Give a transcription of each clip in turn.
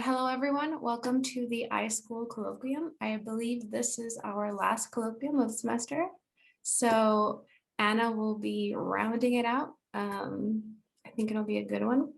Hello, everyone. Welcome to the iSchool colloquium. I believe this is our last colloquium of the semester. So Anna will be rounding it out. I think it'll be a good one.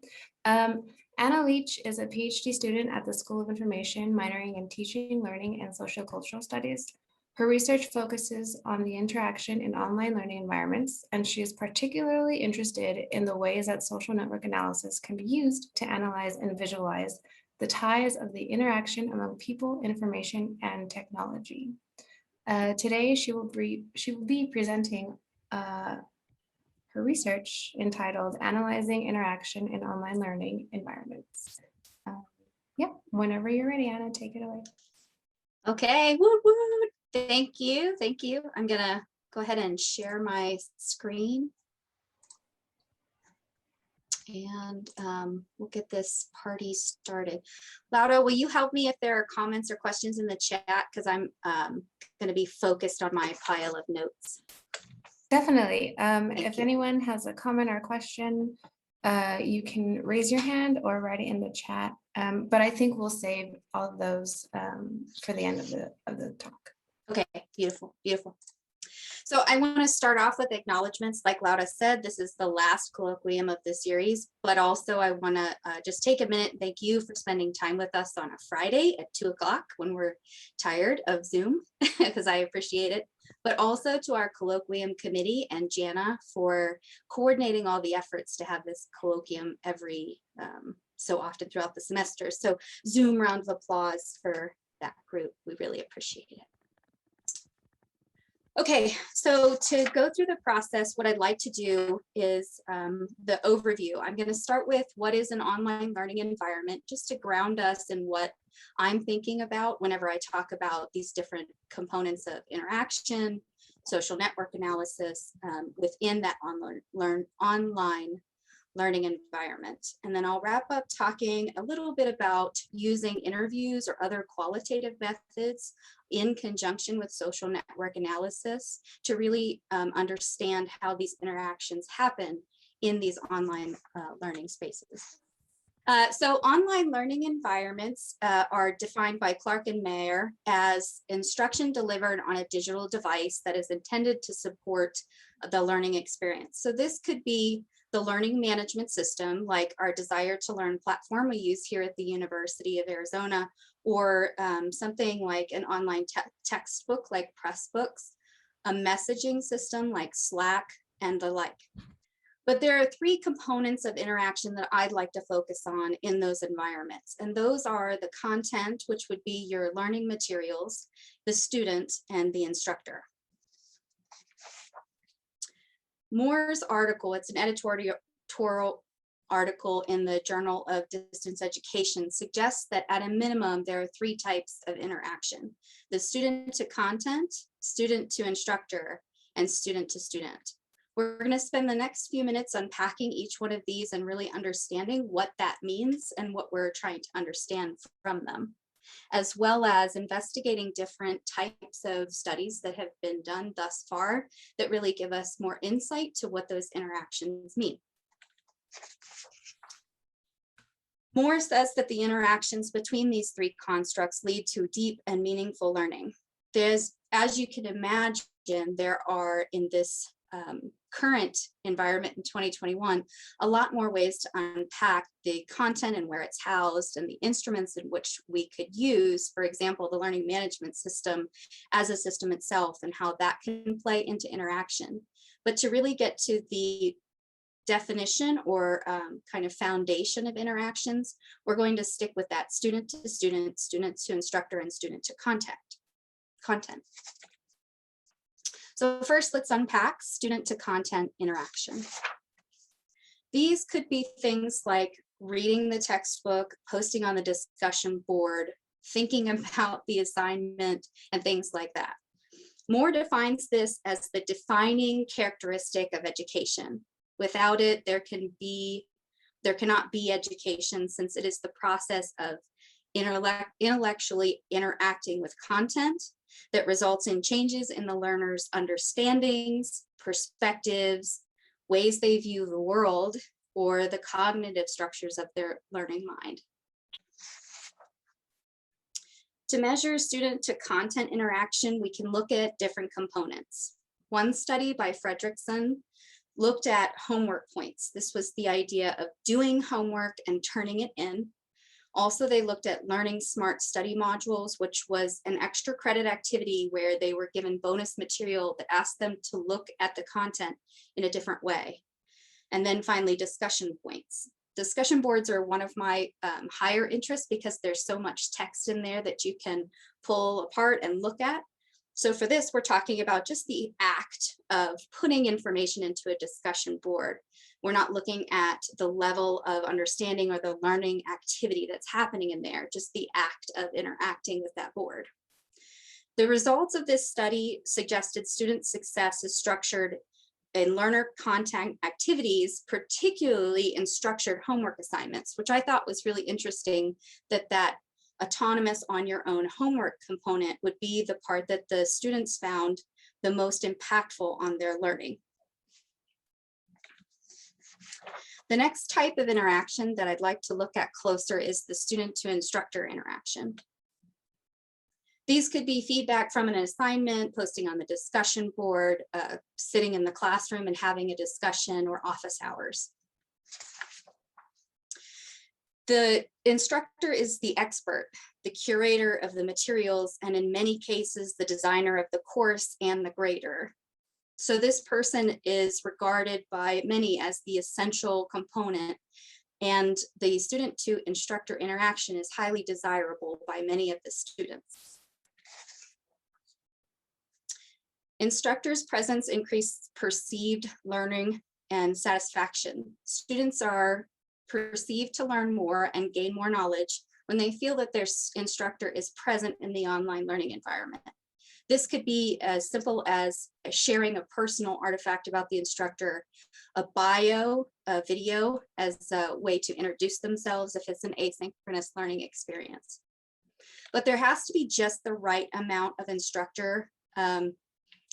Anna Leach is a PhD student at the School of Information, minoring in teaching, learning, and social cultural studies. Her research focuses on the interaction in online learning environments, and she is particularly interested in the ways that social network analysis can be used to analyze and visualize the ties of the interaction among people, information, and technology. Today, she will be presenting her research entitled Analyzing Interaction in Online Learning Environments. Yeah, whenever you're ready, Anna, take it away. Okay, woo woo. Thank you. Thank you. I'm gonna go ahead and share my screen. And we'll get this party started. Laura, will you help me if there are comments or questions in the chat? Because I'm going to be focused on my pile of notes. Definitely. If anyone has a comment or question, you can raise your hand or write it in the chat. But I think we'll save all of those for the end of the talk. Okay, beautiful, beautiful. So I want to start off with acknowledgements. Like Laura said, this is the last colloquium of the series, but also I want to just take a minute. Thank you for spending time with us on a Friday at 2 o'clock when we're tired of Zoom, because I appreciate it. But also to our colloquium committee and Jana for coordinating all the efforts to have this colloquium every so often throughout the semester. So Zoom round of applause for that group. We really appreciate it. Okay, so to go through the process, what I'd like to do is the overview. I'm going to start with what is an online learning environment, just to ground us in what I'm thinking about whenever I talk about these different components of interaction, social network analysis within that online learning environment. And then I'll wrap up talking a little bit about using interviews or other qualitative methods in conjunction with social network analysis to really understand how these interactions happen in these online learning spaces. So online learning environments are defined by Clark and Mayer as instruction delivered on a digital device that is intended to support the learning experience. So this could be the learning management system, like our Desire to Learn platform we use here at the University of Arizona, or something like an online textbook like Pressbooks, a messaging system like Slack, and the like. But there are three components of interaction that I'd like to focus on in those environments. And those are the content, which would be your learning materials, the student, and the instructor. Moore's article, it's an editorial article in the Journal of Distance Education, suggests that at a minimum, there are three types of interaction: the student to content, student to instructor, and student to student. We're going to spend the next few minutes unpacking each one of these and really understanding what that means and what we're trying to understand from them, as well as investigating different types of studies that have been done thus far that really give us more insight to what those interactions mean. Moore says that the interactions between these three constructs lead to deep and meaningful learning. There's, as you can imagine, there are in this current environment in 2021, a lot more ways to unpack the content and where it's housed and the instruments in which we could use, for example, the learning management system as a system itself and how that can play into interaction. But to really get to the definition or kind of foundation of interactions, we're going to stick with that student to student, student to instructor, and student to content. So first, let's unpack student to content interaction. These could be things like reading the textbook, posting on the discussion board, thinking about the assignment, and things like that. Moore defines this as the defining characteristic of education. Without it, there cannot be education, since it is the process of intellectually interacting with content that results in changes in the learner's understandings, perspectives, ways they view the world, or the cognitive structures of their learning mind. To measure student to content interaction, we can look at different components. One study by Fredrickson looked at homework points. This was the idea of doing homework and turning it in. Also, they looked at learning smart study modules, which was an extra credit activity where they were given bonus material that asked them to look at the content in a different way. And then finally, discussion points. Discussion boards are one of my higher interests because there's so much text in there that you can pull apart and look at. So for this, we're talking about just the act of putting information into a discussion board. We're not looking at the level of understanding or the learning activity that's happening in there, just the act of interacting with that board. The results of this study suggested student success is structured in learner content activities, particularly in structured homework assignments, which I thought was really interesting, that autonomous on your own homework component would be the part that the students found the most impactful on their learning. The next type of interaction that I'd like to look at closer is the student to instructor interaction. These could be feedback from an assignment, posting on the discussion board, sitting in the classroom and having a discussion, or office hours. The instructor is the expert, the curator of the materials, and in many cases, the designer of the course and the grader. So this person is regarded by many as the essential component, and the student to instructor interaction is highly desirable by many of the students. Instructors' presence increases perceived learning and satisfaction. Students are perceived to learn more and gain more knowledge when they feel that their instructor is present in the online learning environment. This could be as simple as sharing a personal artifact about the instructor, a bio, a video as a way to introduce themselves if it's an asynchronous learning experience. But there has to be just the right amount of instructor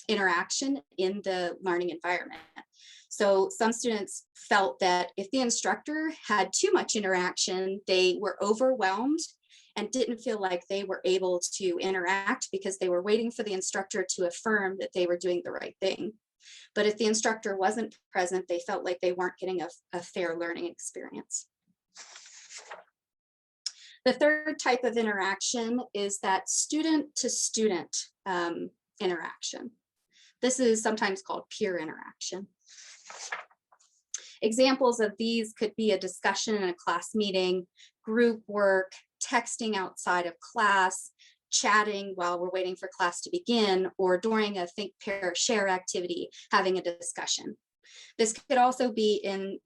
interaction in the learning environment. So some students felt that if the instructor had too much interaction, they were overwhelmed and didn't feel like they were able to interact because they were waiting for the instructor to affirm that they were doing the right thing. But if the instructor wasn't present, they felt like they weren't getting a fair learning experience. The third type of interaction is that student to student interaction. This is sometimes called peer interaction. Examples of these could be a discussion in a class meeting, group work, texting outside of class, chatting while we're waiting for class to begin, or during a think, pair, share activity, having a discussion. This could also be in,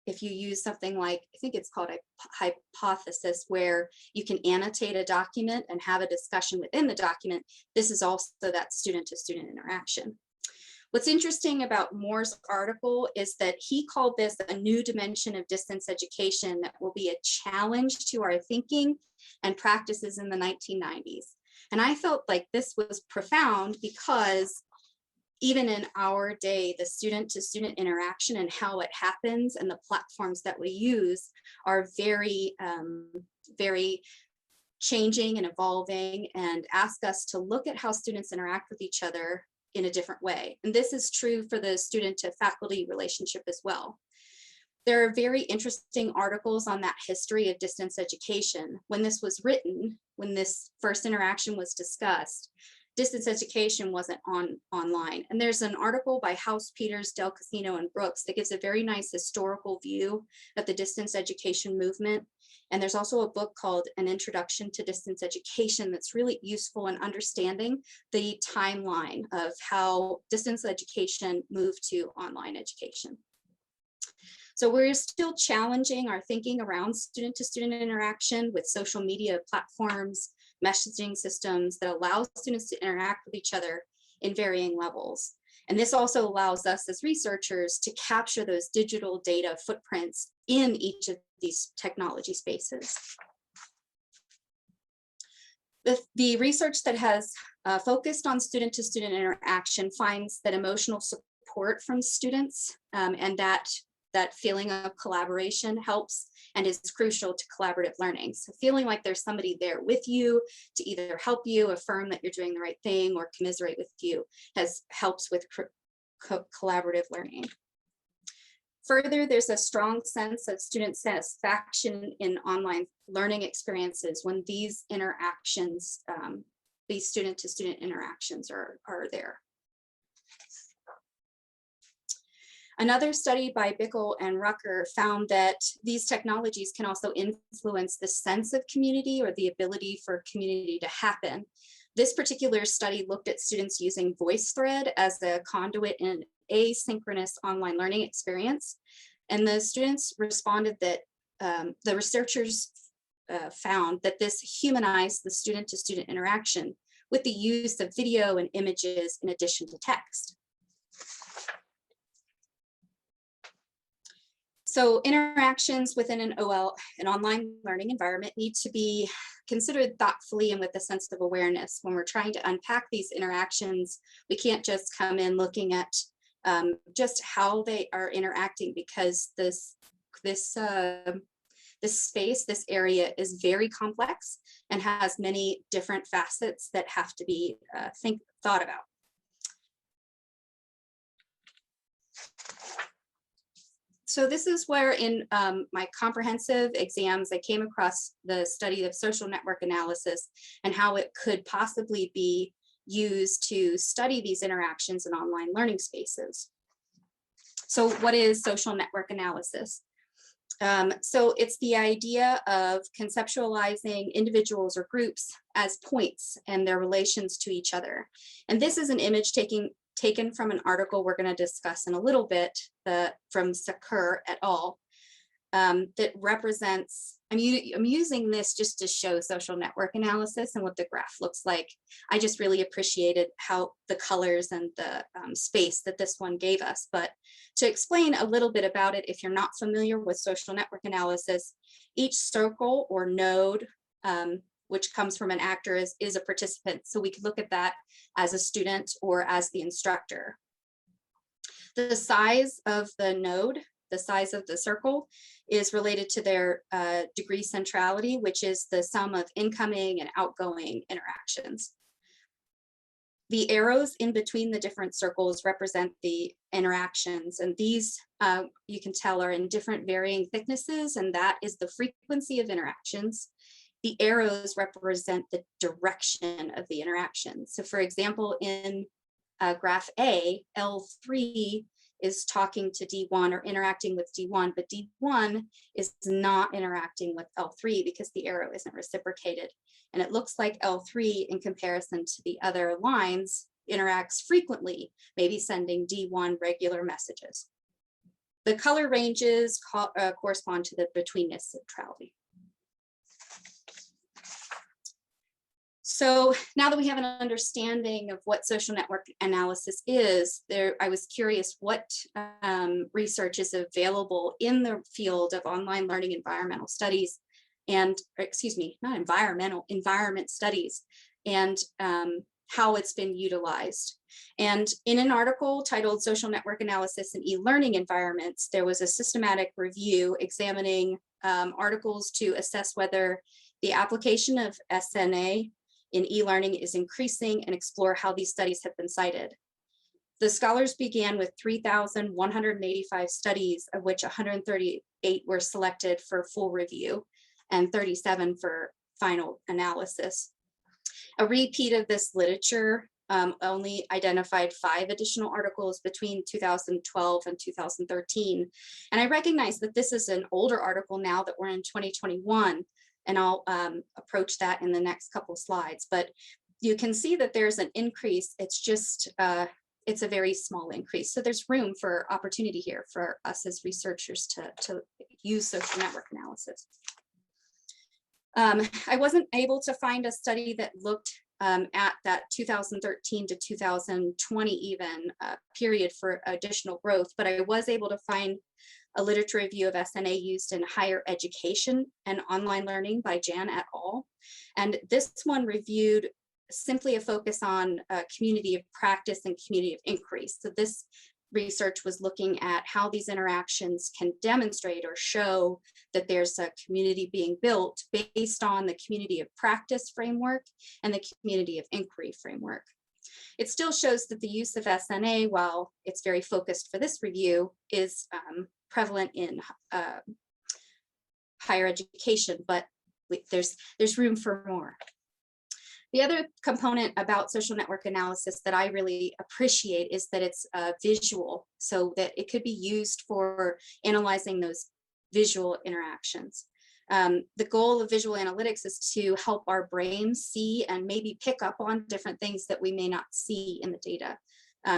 if you use something like, I think it's called a hypothesis, where you can annotate a document and have a discussion within the document. This is also that student to student interaction. What's interesting about Moore's article is that he called this a new dimension of distance education that will be a challenge to our thinking and practices in the 1990s. And I felt like this was profound because even in our day, the student to student interaction and how it happens and the platforms that we use are very, very changing and evolving, and ask us to look at how students interact with each other in a different way. And this is true for the student to faculty relationship as well. There are very interesting articles on that history of distance education. When this was written, when this first interaction was discussed, distance education wasn't online. And there's an article by House, Peters, Del Casino, and Brooks that gives a very nice historical view of the distance education movement. And there's also a book called An Introduction to Distance Education that's really useful in understanding the timeline of how distance education moved to online education. So we're still challenging our thinking around student to student interaction with social media platforms, messaging systems that allow students to interact with each other in varying levels. And this also allows us as researchers to capture those digital data footprints in each of these technology spaces. The research that has focused on student to student interaction finds that emotional support from students and that that feeling of collaboration helps and is crucial to collaborative learning. So feeling like there's somebody there with you to either help you, affirm that you're doing the right thing, or commiserate with you helps with collaborative learning. Further, there's a strong sense of student satisfaction in online learning experiences when these interactions, these student-to-student interactions are there. Another study by Bickel and Rucker found that these technologies can also influence the sense of community or the ability for community to happen. This particular study looked at students using VoiceThread as a conduit in an asynchronous online learning experience. And the students responded that the researchers found that this humanized the student-to-student interaction with the use of video and images in addition to text. So interactions within an online learning environment need to be considered thoughtfully and with a sense of awareness. When we're trying to unpack these interactions, we can't just come in looking at just how they are interacting, because this space, this area is very complex and has many different facets that have to be thought about. So this is where in my comprehensive exams, I came across the study of social network analysis and how it could possibly be used to study these interactions in online learning spaces. So what is social network analysis? So it's the idea of conceptualizing individuals or groups as points and their relations to each other. And this is an image taken from an article we're going to discuss in a little bit from Sakur et al. That represents, I'm using this just to show social network analysis and what the graph looks like. I just really appreciated how the colors and the space that this one gave us. But to explain a little bit about it, if you're not familiar with social network analysis, each circle or node, which comes from an actor, is a participant. So we could look at that as a student or as the instructor. The size of the node, the size of the circle, is related to their degree centrality, which is the sum of incoming and outgoing interactions. The arrows in between the different circles represent the interactions, and these you can tell are in different varying thicknesses, and that is the frequency of interactions. The arrows represent the direction of the interaction. So for example, in graph A, L3 is talking to D1 or interacting with D1, but D1 is not interacting with L3 because the arrow isn't reciprocated. And it looks like L3, in comparison to the other lines, interacts frequently, maybe sending D1 regular messages. The color ranges correspond to the betweenness centrality. So now that we have an understanding of what social network analysis is, I was curious what research is available in the field of online learning environmental studies and, environment studies, and how it's been utilized. And in an article titled Social Network Analysis in E-Learning Environments, there was a systematic review examining articles to assess whether the application of SNA in e-learning is increasing and explore how these studies have been cited. The scholars began with 3,185 studies, of which 138 were selected for full review and 37 for final analysis. A repeat of this literature only identified 5 additional articles between 2012 and 2013. And I recognize that this is an older article now that we're in 2021. And I'll approach that in the next couple slides, but you can see that there's an increase. It's just, it's a very small increase. So there's room for opportunity here for us as researchers to use social network analysis. I wasn't able to find a study that looked at that 2013 to 2020 even period for additional growth, but I was able to find a literature review of SNA used in higher education and online learning by Jan et al. And this one reviewed simply a focus on community of practice and community of inquiry. So this research was looking at how these interactions can demonstrate or show that there's a community being built based on the community of practice framework and the community of inquiry framework. It still shows that the use of SNA, while it's very focused for this review, is prevalent in higher education, but there's room for more. The other component about social network analysis that I really appreciate is that it's visual, so that it could be used for analyzing those visual interactions. The goal of visual analytics is to help our brains see and maybe pick up on different things that we may not see in the data.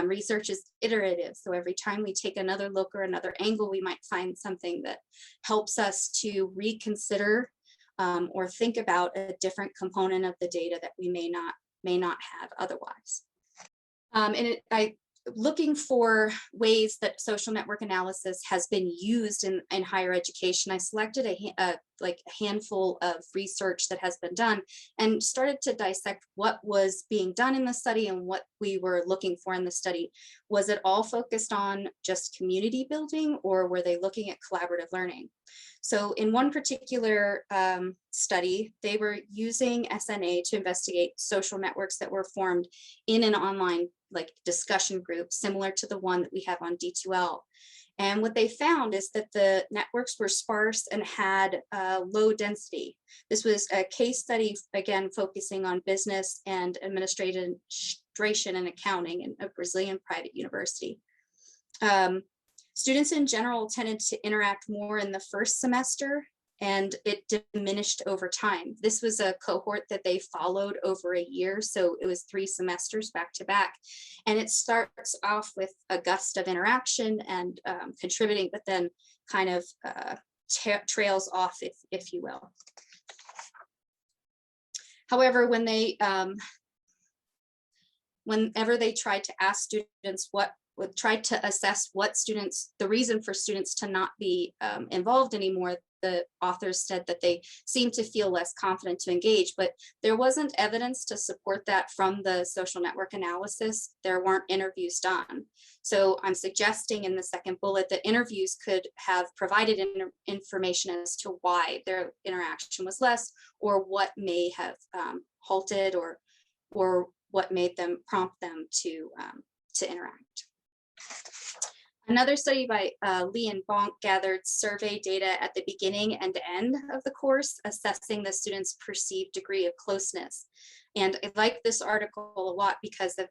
Research is iterative, so every time we take another look or another angle, we might find something that helps us to reconsider or think about a different component of the data that we may not have otherwise. Looking for ways that social network analysis has been used in higher education, I selected a handful of research that has been done and started to dissect what was being done in the study and what we were looking for in the study. Was it all focused on just community building, or were they looking at collaborative learning? So in one particular study, they were using SNA to investigate social networks that were formed in an online discussion group, similar to the one that we have on D2L. And what they found is that the networks were sparse and had low density. This was a case study, again, focusing on business and administration and accounting in a Brazilian private university. Students in general tended to interact more in the first semester, and it diminished over time. This was a cohort that they followed over a year, so it was 3 semesters back to back. And it starts off with a gust of interaction and contributing, but then kind of trails off, if you will. However, when they, whenever they tried to ask students tried to assess the reason for students to not be involved anymore, the authors said that they seemed to feel less confident to engage, but there wasn't evidence to support that from the social network analysis. There weren't interviews done. So I'm suggesting in the second bullet that interviews could have provided information as to why their interaction was less, or what may have halted, or what made them prompt them to interact. Another study by Lee and Bonk gathered survey data at the beginning and end of the course, assessing the students' perceived degree of closeness. And I like this article a lot because of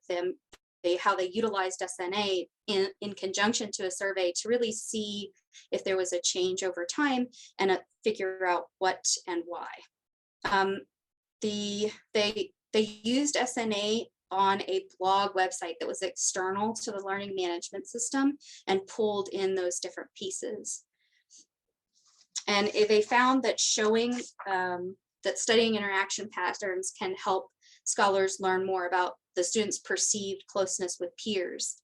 how they utilized SNA in conjunction to a survey to really see if there was a change over time and figure out what and why. They used SNA on a blog website that was external to the learning management system and pulled in those different pieces. And they found that showing that studying interaction patterns can help scholars learn more about the students' perceived closeness with peers.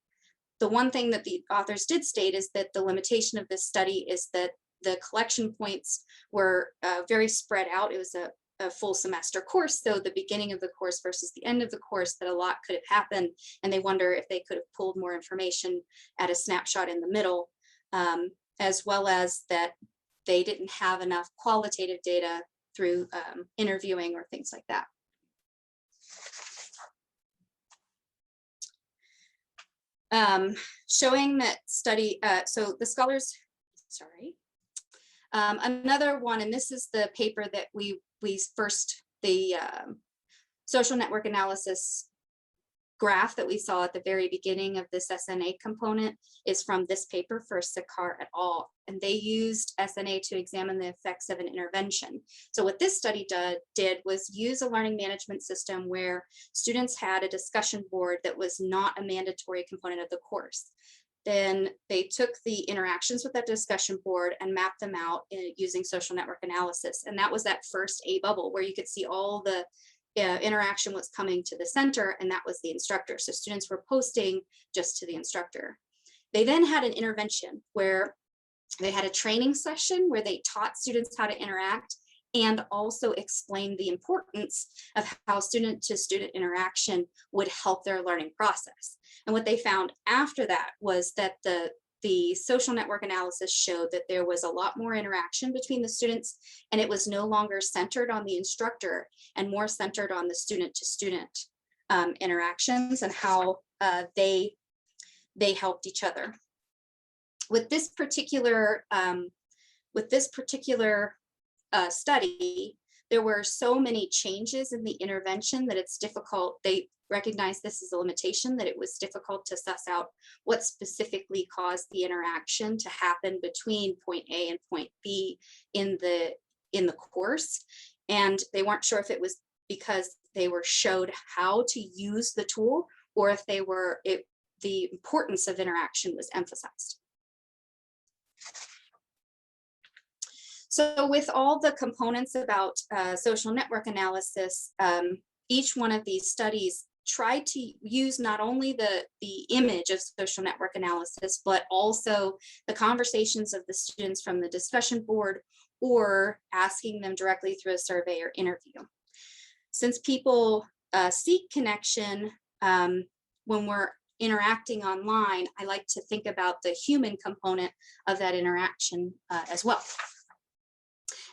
The one thing that the authors did state is that the limitation of this study is that the collection points were very spread out. It was a full semester course, so the beginning of the course versus the end of the course, that a lot could have happened, and they wonder if they could have pulled more information at a snapshot in the middle, as well as that they didn't have enough qualitative data through interviewing or things like that. Showing that study, so the scholars, another one, and this is the paper that the social network analysis graph that we saw at the very beginning of this SNA component is from this paper for Sakar et al. And they used SNA to examine the effects of an intervention. So what this study did was use a learning management system where students had a discussion board that was not a mandatory component of the course. Then they took the interactions with that discussion board and mapped them out using social network analysis. And that was that first A bubble where you could see all the interaction was coming to the center, and that was the instructor. So students were posting just to the instructor. They then had an intervention where they had a training session where they taught students how to interact, and also explained the importance of how student-to-student interaction would help their learning process. And what they found after that was that the social network analysis showed that there was a lot more interaction between the students, and it was no longer centered on the instructor and more centered on the student-to-student interactions and how they helped each other. With this particular study, there were so many changes in the intervention that it's difficult. They recognized this as a limitation, that it was difficult to suss out what specifically caused the interaction to happen between point A and point B in the course. And they weren't sure if it was because they were showed how to use the tool, or if the importance of interaction was emphasized. So with all the components about social network analysis, each one of these studies tried to use not only the image of social network analysis, but also the conversations of the students from the discussion board, or asking them directly through a survey or interview. Since people seek connection when we're interacting online, I like to think about the human component of that interaction as well.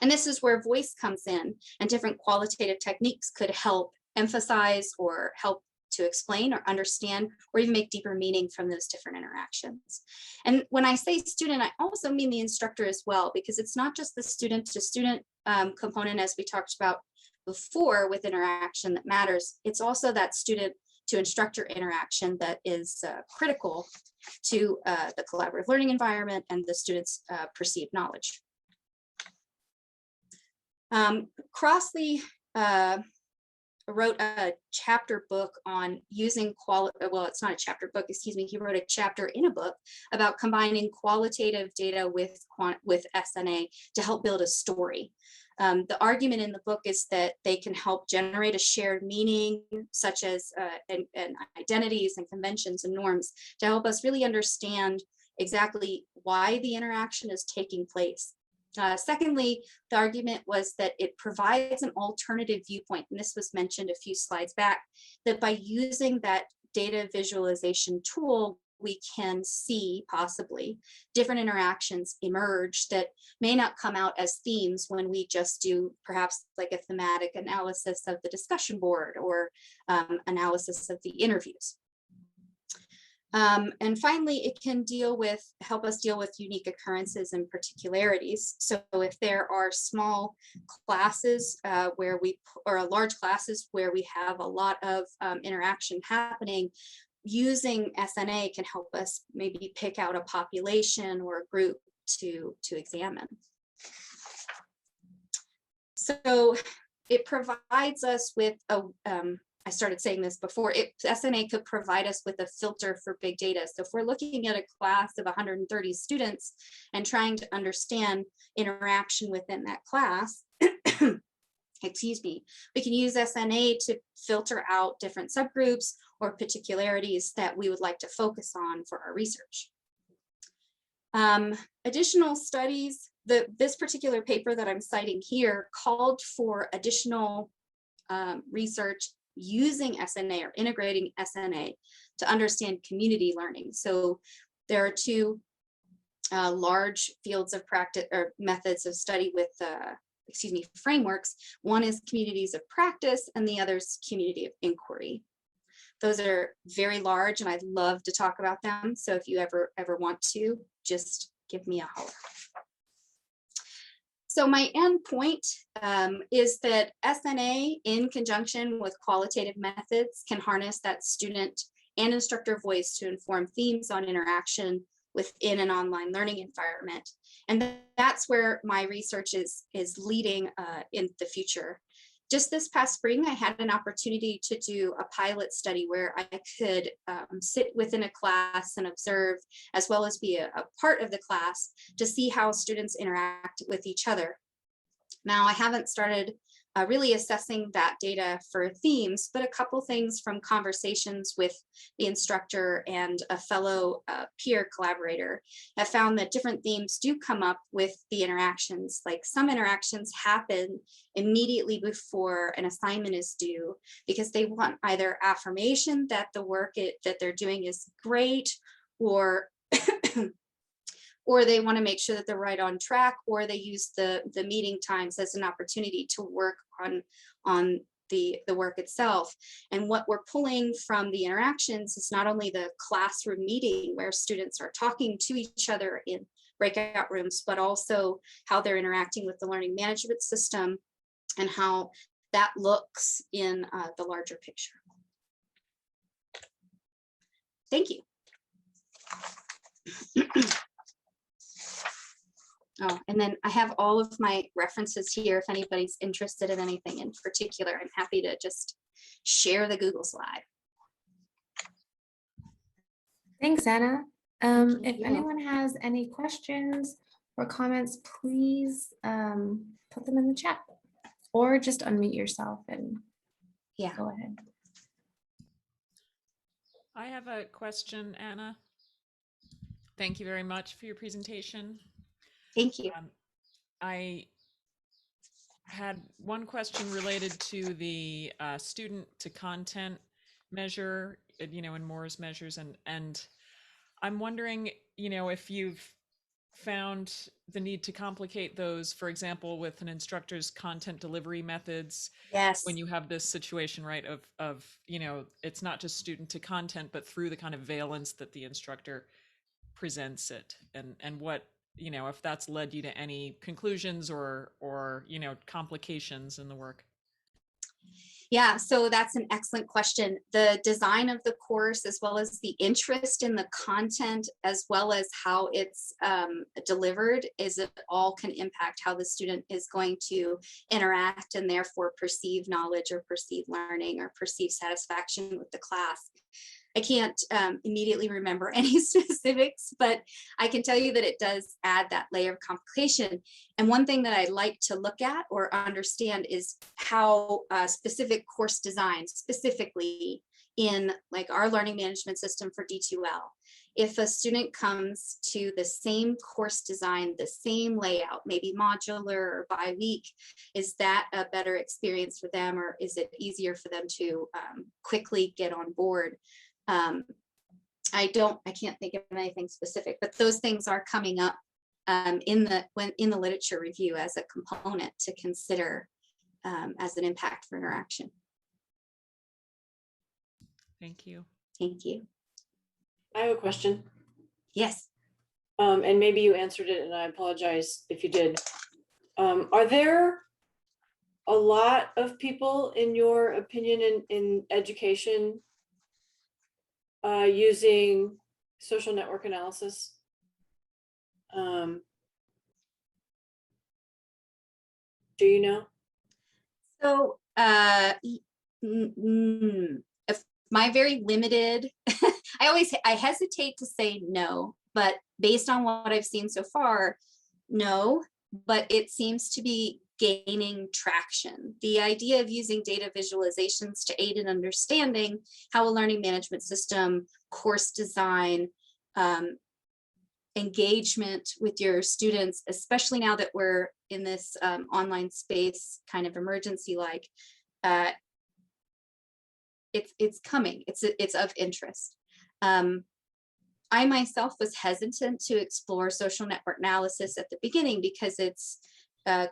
And this is where voice comes in, and different qualitative techniques could help emphasize or help to explain or understand or even make deeper meaning from those different interactions. And when I say student, I also mean the instructor as well, because it's not just the student-to-student component, as we talked about before with interaction, that matters. It's also that student-to-instructor interaction that is critical to the collaborative learning environment and the students' perceived knowledge. Crossley wrote a chapter book on using well, it's not a chapter book, excuse me, he wrote a chapter in a book about combining qualitative data with SNA to help build a story. The argument in the book is that they can help generate a shared meaning, such as and identities and conventions and norms, to help us really understand exactly why the interaction is taking place. Secondly, the argument was that it provides an alternative viewpoint, and this was mentioned a few slides back, that by using that data visualization tool, we can see possibly different interactions emerge that may not come out as themes when we just do perhaps like a thematic analysis of the discussion board or analysis of the interviews. And finally, it can help us deal with unique occurrences and particularities. So if there are small classes or large classes where we have a lot of interaction happening, using SNA can help us maybe pick out a population or a group to examine. So it provides us with I started saying this before, SNA could provide us with a filter for big data. So if we're looking at a class of 130 students and trying to understand interaction within that class, excuse me, we can use SNA to filter out different subgroups or particularities that we would like to focus on for our research. Additional studies, this particular paper that I'm citing here called for additional research using SNA or integrating SNA to understand community learning. So there are two large fields of practice or methods of study with frameworks. One is communities of practice and the other is community of inquiry. Those are very large and I'd love to talk about them. So if you ever want to, just give me a holler. So my end point is that SNA in conjunction with qualitative methods can harness that student and instructor voice to inform themes on interaction within an online learning environment. And that's where my research is leading in the future. Just this past spring, I had an opportunity to do a pilot study where I could sit within a class and observe, as well as be a part of the class to see how students interact with each other. Now, I haven't started really assessing that data for themes, but a couple things from conversations with the instructor and a fellow peer collaborator have found that different themes do come up with the interactions. Like some interactions happen immediately before an assignment is due because they want either affirmation that the work that they're doing is great, or or they want to make sure that they're right on track, or they use the meeting times as an opportunity to work on the work itself. And what we're pulling from the interactions is not only the classroom meeting where students are talking to each other in breakout rooms, but also how they're interacting with the learning management system and how that looks in the larger picture. Thank you. Oh, and then I have all of my references here. If anybody's interested in anything in particular, I'm happy to just share the Google slide. Thanks, Anna. If you. anyone has any questions or comments, please put them in the chat or just unmute yourself and go ahead. I have a question, Anna. Thank you very much for your presentation. Thank you. I had one question related to the student to content measure, in Moore's measures, and I'm wondering, if you've found the need to complicate those, for example, with an instructor's content delivery methods. Yes. When you have this situation, right, of it's not just student to content, but through the kind of valence that the instructor presents it, and what, if that's led you to any conclusions or complications in the work. Yeah, so that's an excellent question. The design of the course, as well as the interest in the content, as well as how it's delivered, is it all can impact how the student is going to interact and therefore perceive knowledge or perceive learning or perceive satisfaction with the class. I can't immediately remember any specifics, but I can tell you that it does add that layer of complication. And one thing that I like to look at or understand is how specific course design, specifically in like our learning management system for D2L, if a student comes to the same course design, the same layout, maybe modular or bi-week, is that a better experience for them, or is it easier for them to quickly get on board? I can't think of anything specific, but those things are coming up in the literature review as a component to consider as an impact for interaction. Thank you. Thank you. I have a question. Yes. And maybe you answered it, and I apologize if you did. Are there a lot of people, in your opinion, in education using social network analysis? Do you know? So if my very limited, I hesitate to say no, but based on what I've seen so far, no, but it seems to be gaining traction. The idea of using data visualizations to aid in understanding how a learning management system, course design, engagement with your students, especially now that we're in this online space kind of emergency, like it's coming, it's of interest. I myself was hesitant to explore social network analysis at the beginning because it's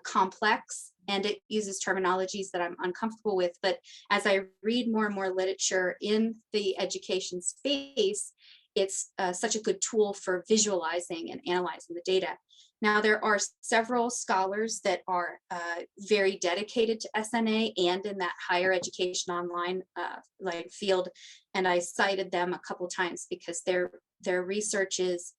complex and it uses terminologies that I'm uncomfortable with. But as I read more and more literature in the education space, it's such a good tool for visualizing and analyzing the data. Now, there are several scholars that are very dedicated to SNA and in that higher education online like field, and I cited them a couple times because their research is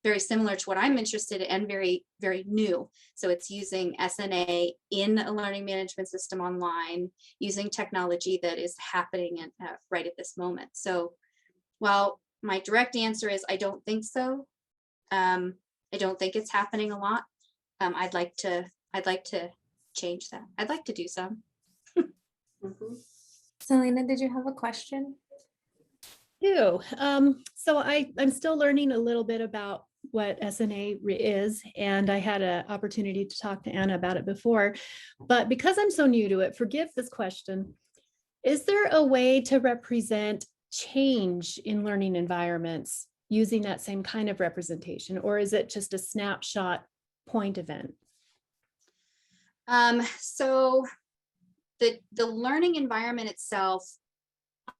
very similar to what I'm interested in and very, very new. So it's using SNA in a learning management system online, using technology that is happening right at this moment. So while my direct answer is I don't think so, I don't think it's happening a lot. I'd like to change that. I'd like to do some. Mhm. Selena, did you have a question? Do. So I'm still learning a little bit about what SNA is, and I had an opportunity to talk to Anna about it before, but because I'm so new to it, forgive this question. Is there a way to represent change in learning environments using that same kind of representation, or is it just a snapshot point event? So the learning environment itself,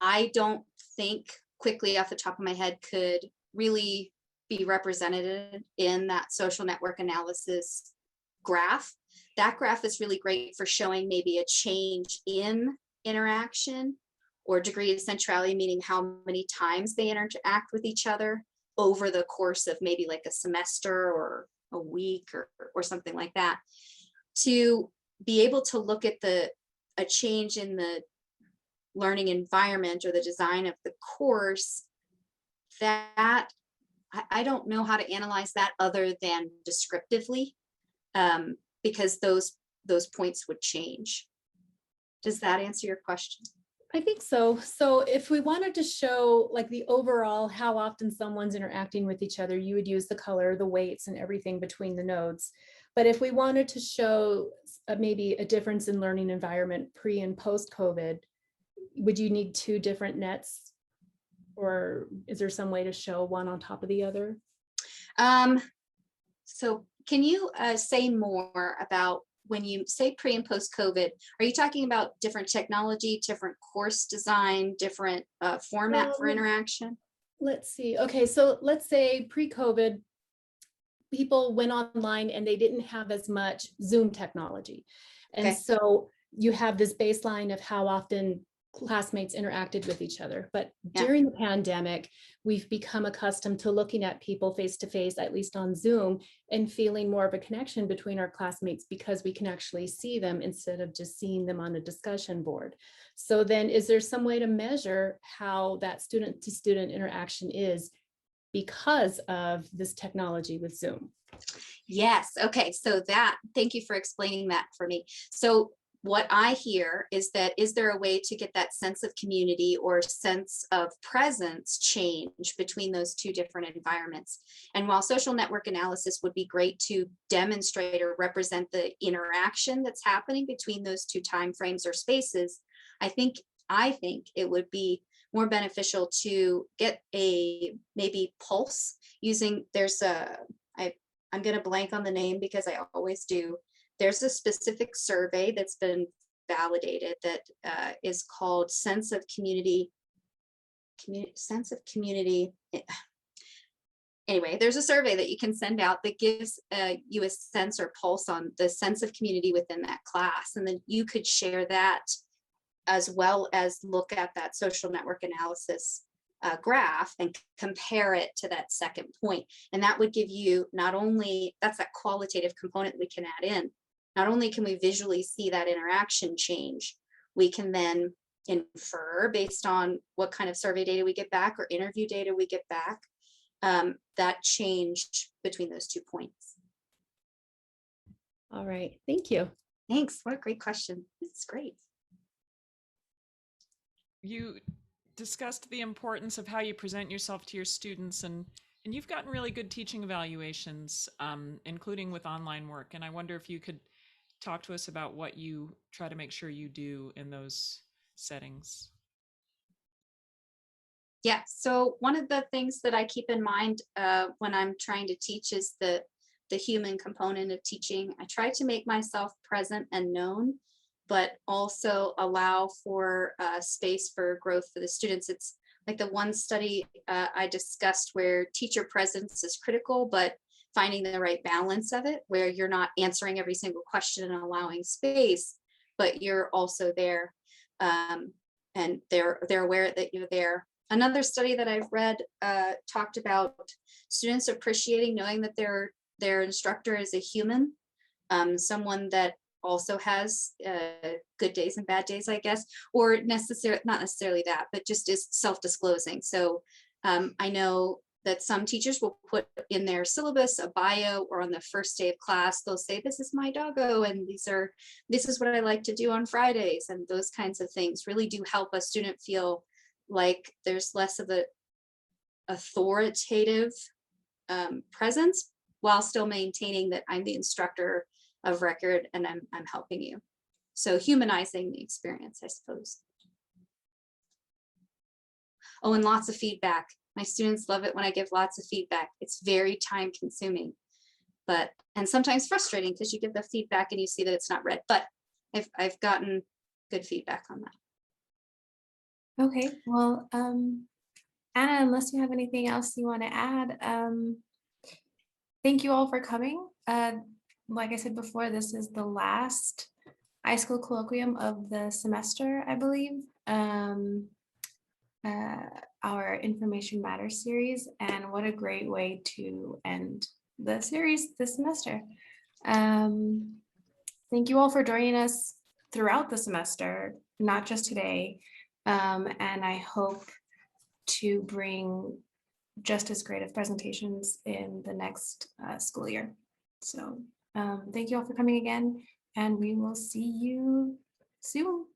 I don't think quickly off the top of my head could really be represented in that social network analysis graph. That graph is really great for showing maybe a change in interaction or degree of centrality, meaning how many times they interact with each other over the course of maybe like a semester or a week or something like that. To be able to look at a change in the learning environment or the design of the course, that I don't know how to analyze that other than descriptively, because those points would change. Does that answer your question? I think so. So if we wanted to show like the overall, how often someone's interacting with each other, you would use the color, the weights, and everything between the nodes. But if we wanted to show maybe a difference in learning environment pre and post COVID, would you need two different nets? Or is there some way to show one on top of the other? So can you say more about when you say pre and post COVID, are you talking about different technology, different course design, different format for interaction? Let's see. Okay, so let's say pre-COVID, people went online and they didn't have as much Zoom technology. And Okay. so you have this baseline of how often classmates interacted with each other. But Yeah. during the pandemic, we've become accustomed to looking at people face to face, at least on Zoom, and feeling more of a connection between our classmates because we can actually see them instead of just seeing them on a discussion board. So then is there some way to measure how that student to student interaction is because of this technology with Zoom? Yes. Okay. So thank you for explaining that for me. So what I hear is that, is there a way to get that sense of community or sense of presence change between those two different environments? And while social network analysis would be great to demonstrate or represent the interaction that's happening between those two time frames or spaces, I think it would be more beneficial to get a maybe pulse using, I'm going to blank on the name because I always do. There's a specific survey that's been validated that is called sense of community. Anyway, there's a survey that you can send out that gives you a sense or pulse on the sense of community within that class. And then you could share that as well as look at that social network analysis graph and compare it to that second point. And that would give you not only, that's that qualitative component we can add in. Not only can we visually see that interaction change, we can then infer based on what kind of survey data we get back or interview data we get back, that change between those 2 points. All right, thank you. Thanks. What a great question. This is great. You discussed the importance of how you present yourself to your students, and you've gotten really good teaching evaluations, including with online work. And I wonder if you could talk to us about what you try to make sure you do in those settings. Yeah, so one of the things that I keep in mind when I'm trying to teach is the human component of teaching. I try to make myself present and known, but also allow for space for growth for the students. It's like the one study I discussed where teacher presence is critical, but finding the right balance of it, where you're not answering every single question and allowing space, but you're also there, and they're aware that you're there. Another study that I've read talked about students appreciating knowing that their instructor is a human, someone that also has good days and bad days, I guess, or not necessarily that, but just is self-disclosing. So I know that some teachers will put in their syllabus, a bio, or on the first day of class, they'll say, this is my doggo, and this is what I like to do on Fridays. And those kinds of things really do help a student feel like there's less of a authoritative presence, while still maintaining that I'm the instructor of record and I'm helping you. So humanizing the experience, I suppose. Oh, and lots of feedback. My students love it when I give lots of feedback. It's very time consuming, and sometimes frustrating because you give the feedback and you see that it's not read, but I've gotten good feedback on that. Okay, well, Anna, unless you have anything else you want to add, thank you all for coming. Like I said before, this is the last iSchool colloquium of the semester, I believe. Our Information Matters series, and what a great way to end the series this semester. Thank you all for joining us throughout the semester, not just today, and I hope to bring just as great of presentations in the next school year. So thank you all for coming again, and we will see you soon.